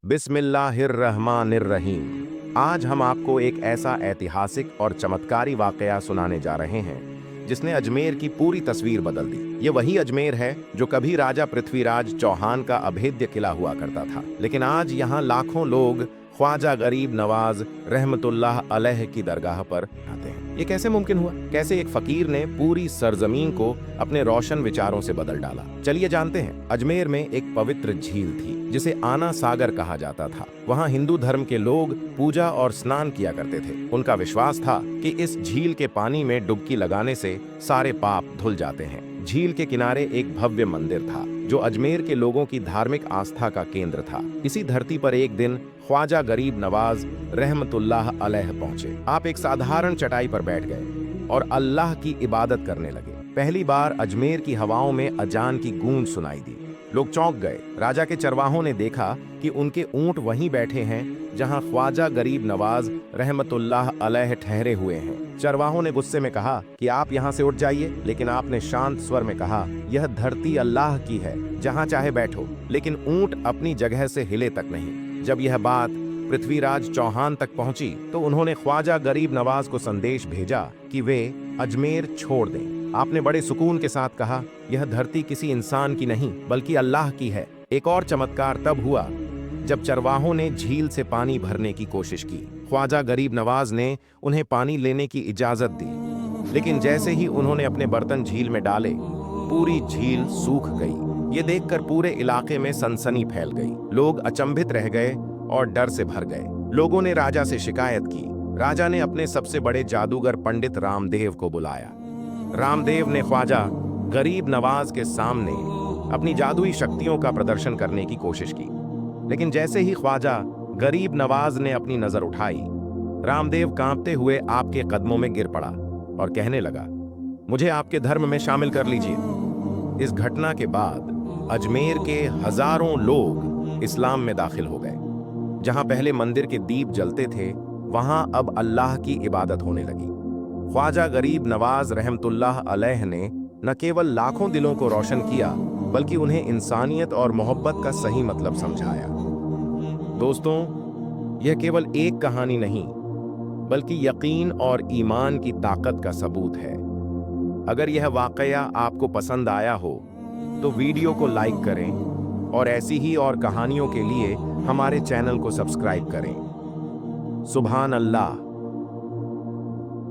बिस्मिल्लाहिर्रहमानिर्रहीम। आज हम आपको एक ऐसा ऐतिहासिक और चमत्कारी वाकया सुनाने जा रहे हैं जिसने अजमेर की पूरी तस्वीर बदल दी। ये वही अजमेर है जो कभी राजा पृथ्वीराज चौहान का अभेद्य किला हुआ करता था, लेकिन आज यहाँ लाखों लोग ख्वाजा गरीब नवाज रहमतुल्लाह अलैह की दरगाह पर आते हैं। ये कैसे मुमकिन हुआ? कैसे एक फकीर ने पूरी सरजमीन को अपने रोशन विचारों से बदल डाला? चलिए जानते हैं। अजमेर में एक पवित्र झील थी जिसे आना सागर कहा जाता था। वहाँ हिंदू धर्म के लोग पूजा और स्नान किया करते थे। उनका विश्वास था कि इस झील के पानी में डुबकी लगाने से सारे पाप धुल जाते हैं। झील के किनारे एक भव्य मंदिर था जो अजमेर के लोगों की धार्मिक आस्था का केंद्र था। इसी धरती पर एक दिन ख्वाजा गरीब नवाज रहमतुल्लाह अलैह पहुंचे। आप एक साधारण चटाई पर बैठ गए और अल्लाह की इबादत करने लगे। पहली बार अजमेर की हवाओं में अजान की गूंज सुनाई दी। लोग चौंक गए। राजा के चरवाहों ने देखा कि उनके ऊंट वहीं बैठे हैं जहां ख्वाजा गरीब नवाज रहमतुल्लाह अलैह ठहरे हुए हैं। चरवाहों ने गुस्से में कहा कि आप यहां से उठ जाइए, लेकिन आपने शांत स्वर में कहा, यह धरती अल्लाह की है, जहां चाहे बैठो। लेकिन ऊंट अपनी जगह से हिले तक नहीं। जब यह बात पृथ्वीराज चौहान तक पहुंची तो उन्होंने ख्वाजा गरीब नवाज को संदेश भेजा कि वे अजमेर छोड़ दें। आपने बड़े सुकून के साथ कहा, यह धरती किसी इंसान की नहीं बल्कि अल्लाह की है। एक और चमत्कार तब हुआ जब चरवाहों ने झील से पानी भरने की कोशिश की। ख्वाजा गरीब नवाज ने उन्हें पानी लेने की इजाजत दी, लेकिन जैसे ही उन्होंने अपने बर्तन झील में डाले, पूरी झील सूख गई। ये देखकर पूरे इलाके में सनसनी फैल गई। लोग अचंभित रह गए और डर से भर गए। लोगों ने राजा से शिकायत की। राजा ने अपने सबसे बड़े जादूगर पंडित रामदेव को बुलाया। रामदेव ने ख्वाजा गरीब नवाज के सामने अपनी जादुई शक्तियों का प्रदर्शन करने की कोशिश की, लेकिन जैसे ही ख्वाजा गरीब नवाज ने अपनी नजर उठाई, रामदेव कांपते हुए आपके कदमों में गिर पड़ा और कहने लगा, मुझे आपके धर्म में शामिल कर लीजिए। इस घटना के बाद अजमेर के हजारों लोग इस्लाम में दाखिल हो गए। जहां पहले मंदिर के दीप जलते थे, वहां अब अल्लाह की इबादत होने लगी। ख्वाजा गरीब नवाज रहमतुल्लाह अलैह ने न केवल लाखों दिलों को रोशन किया, बल्कि उन्हें इंसानियत और मोहब्बत का सही मतलब समझाया। दोस्तों, यह केवल एक कहानी नहीं, बल्कि यकीन और ईमान की ताकत का सबूत है। अगर यह वाकया आपको पसंद आया हो तो वीडियो को लाइक करें और ऐसी ही और कहानियों के लिए हमारे चैनल को सब्सक्राइब करें। सुभान अल्लाह।